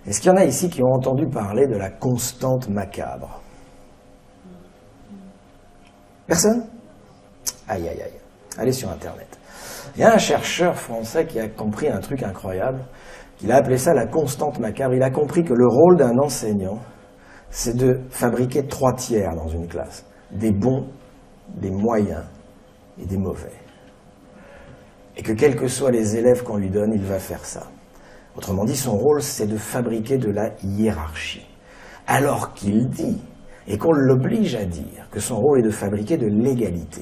Est-ce qu'il y en a ici qui ont entendu parler de la constante macabre? Personne? Aïe, aïe, aïe. Allez sur Internet. Il y a un chercheur français qui a compris un truc incroyable. Il a appelé ça la constante macabre. Il a compris que le rôle d'un enseignant, c'est de fabriquer 3 tiers dans une classe. Des bons, des moyens et des mauvais. Et que quels que soient les élèves qu'on lui donne, il va faire ça. Autrement dit, son rôle, c'est de fabriquer de la hiérarchie. Alors qu'il dit, et qu'on l'oblige à dire, que son rôle est de fabriquer de l'égalité.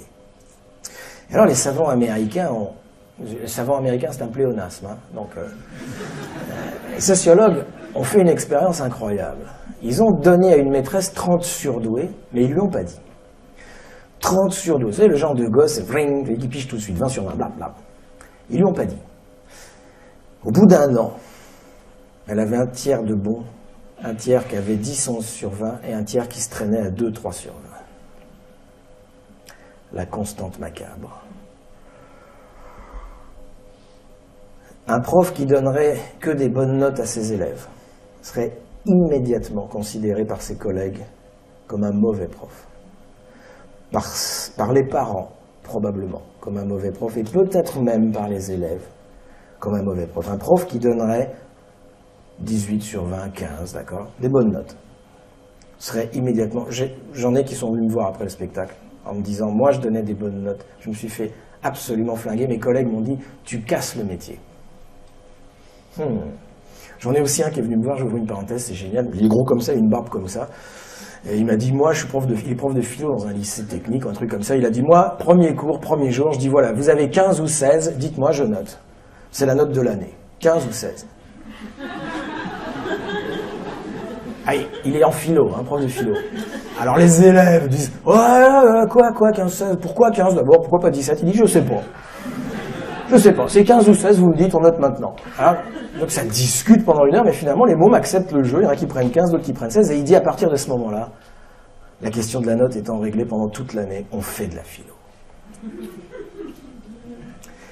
Et alors les savants américains c'est un pléonasme, hein, donc les sociologues ont fait une expérience incroyable. Ils ont donné à une maîtresse 30 surdoués, mais ils lui ont pas dit. 30 surdoués, vous savez, le genre de gosse, qui piche tout de suite, 20 sur 20, blablabla. Ils lui ont pas dit. Au bout d'1 an, elle avait un tiers de bons, un tiers qui avait 10, 11 sur 20, et un tiers qui se traînait à 2, 3 sur 20. La constante macabre. Un prof qui donnerait que des bonnes notes à ses élèves serait immédiatement considéré par ses collègues comme un mauvais prof. Par les parents, probablement, comme un mauvais prof, et peut-être même par les élèves, comme un mauvais prof. Un prof qui donnerait 18 sur 20, 15, d'accord, des bonnes notes, serait immédiatement... J'en ai qui sont venus me voir après le spectacle, en me disant, moi je donnais des bonnes notes, je me suis fait absolument flinguer, mes collègues m'ont dit, tu casses le métier. J'en ai aussi un qui est venu me voir, j'ouvre une parenthèse, c'est génial, il est gros comme ça, il a une barbe comme ça, et il m'a dit, moi je suis il est prof de philo dans un lycée technique, un truc comme ça, il a dit, moi, premier cours, premier jour, je dis, voilà, vous avez 15 ou 16, dites-moi, je note. C'est la note de l'année, 15 ou 16. Ah, il est en philo, hein, prof de philo. Alors les élèves disent, ouais, quoi, 15, 16, pourquoi 15 d'abord, pourquoi pas 17? Il dit, je sais pas. Je sais pas, c'est 15 ou 16, vous me dites, on note maintenant. Alors, donc ça discute pendant 1 heure, mais finalement les mômes acceptent le jeu, il y en a qui prennent 15, d'autres qui prennent 16, et il dit à partir de ce moment-là, la question de la note étant réglée pendant toute l'année, on fait de la philo.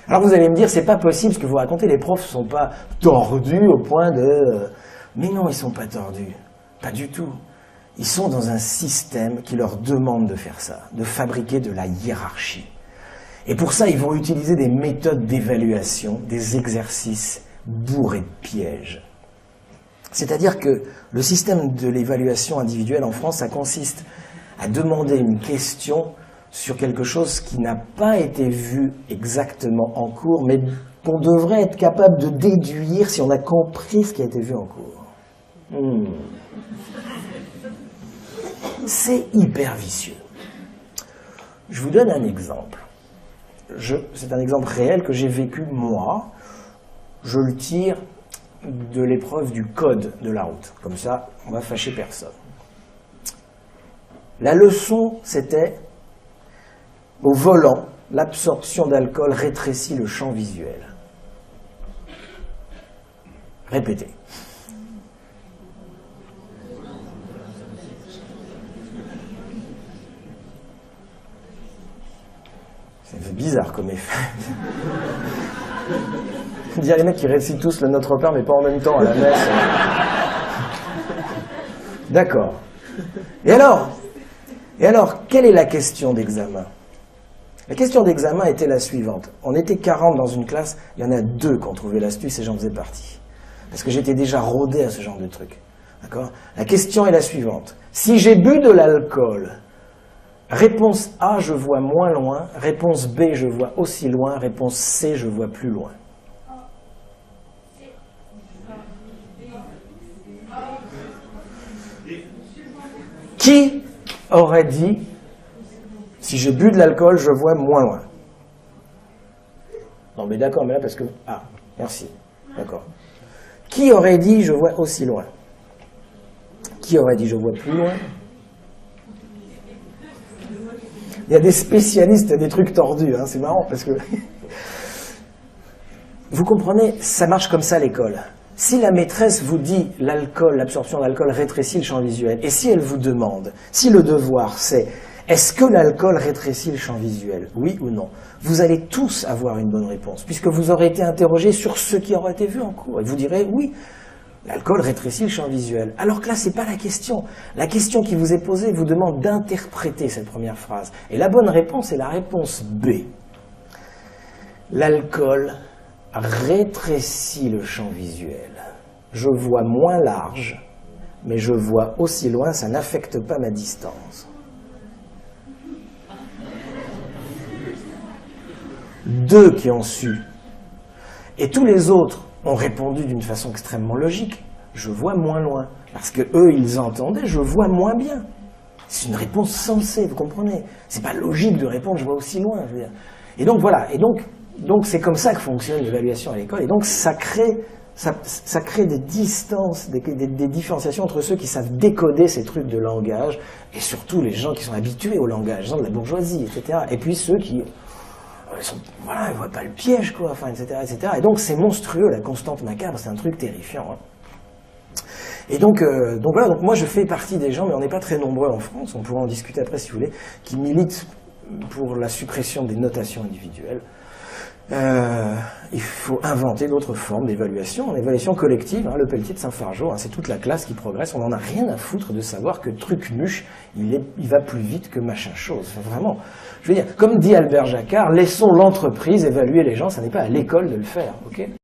Alors vous allez me dire, c'est pas possible ce que vous racontez, les profs sont pas tordus au point de... Mais non, ils sont pas tordus, pas du tout. Ils sont dans un système qui leur demande de faire ça, de fabriquer de la hiérarchie. Et pour ça, ils vont utiliser des méthodes d'évaluation, des exercices bourrés de pièges. C'est-à-dire que le système de l'évaluation individuelle en France, ça consiste à demander une question sur quelque chose qui n'a pas été vu exactement en cours, mais qu'on devrait être capable de déduire si on a compris ce qui a été vu en cours. C'est hyper vicieux. Je vous donne un exemple. C'est un exemple réel que j'ai vécu moi. Je le tire de l'épreuve du code de la route. Comme ça, on va fâcher personne. La leçon, c'était au volant, l'absorption d'alcool rétrécit le champ visuel. Répétez. C'est bizarre comme effet. Il y a les mecs qui récitent tous le Notre Père, mais pas en même temps à la messe. D'accord. Et alors, quelle est la question d'examen? La question d'examen était la suivante. On était 40 dans une classe, il y en a 2 qui ont trouvé l'astuce et j'en faisais partie. Parce que j'étais déjà rodé à ce genre de truc. D'accord? La question est la suivante. Si j'ai bu de l'alcool, réponse A, je vois moins loin. Réponse B, je vois aussi loin. Réponse C, je vois plus loin. Qui aurait dit, si j'ai bu de l'alcool, je vois moins loin? Non mais d'accord, mais là parce que... Ah, merci. D'accord. Qui aurait dit, je vois aussi loin? Qui aurait dit, je vois plus loin? Il y a des spécialistes, il y a des trucs tordus, hein, c'est marrant parce que... Vous comprenez, ça marche comme ça l'école. Si la maîtresse vous dit l'alcool, l'absorption d'alcool rétrécit le champ visuel, et si elle vous demande, si le devoir c'est est-ce que l'alcool rétrécit le champ visuel, oui ou non, vous allez tous avoir une bonne réponse, puisque vous aurez été interrogé sur ce qui aura été vu en cours, et vous direz oui, L'alcool rétrécit le champ visuel. Alors que là, c'est pas la question. La question qui vous est posée vous demande d'interpréter cette première phrase. Et la bonne réponse est la réponse B. L'alcool rétrécit le champ visuel. Je vois moins large, mais je vois aussi loin, ça n'affecte pas ma distance. Deux qui ont su. Et tous les autres ont répondu d'une façon extrêmement logique. Je vois moins loin. Parce que eux, ils entendaient, je vois moins bien. C'est une réponse sensée, vous comprenez? C'est pas logique de répondre, je vois aussi loin. Je veux dire. Et donc voilà. Et donc c'est comme ça que fonctionne l'évaluation à l'école. Et donc ça crée des distances, des différenciations entre ceux qui savent décoder ces trucs de langage, et surtout les gens qui sont habitués au langage, les gens de la bourgeoisie, etc. Et puis ceux qui... voilà, ils voient pas le piège, quoi, enfin, etc., etc. Et donc, c'est monstrueux, la constante macabre, c'est un truc terrifiant. Hein. Et donc voilà, donc moi je fais partie des gens, mais on n'est pas très nombreux en France, on pourra en discuter après si vous voulez, qui militent pour la suppression des notations individuelles. Il faut inventer d'autres formes d'évaluation, en évaluation collective, hein, le Pelletier de Saint-Fargeau, hein, c'est toute la classe qui progresse, on n'en a rien à foutre de savoir que Trucmuche, il va plus vite que machin chose, enfin, vraiment. Je veux dire, comme dit Albert Jacquard, laissons l'entreprise évaluer les gens, ça n'est pas à l'école de le faire, ok ?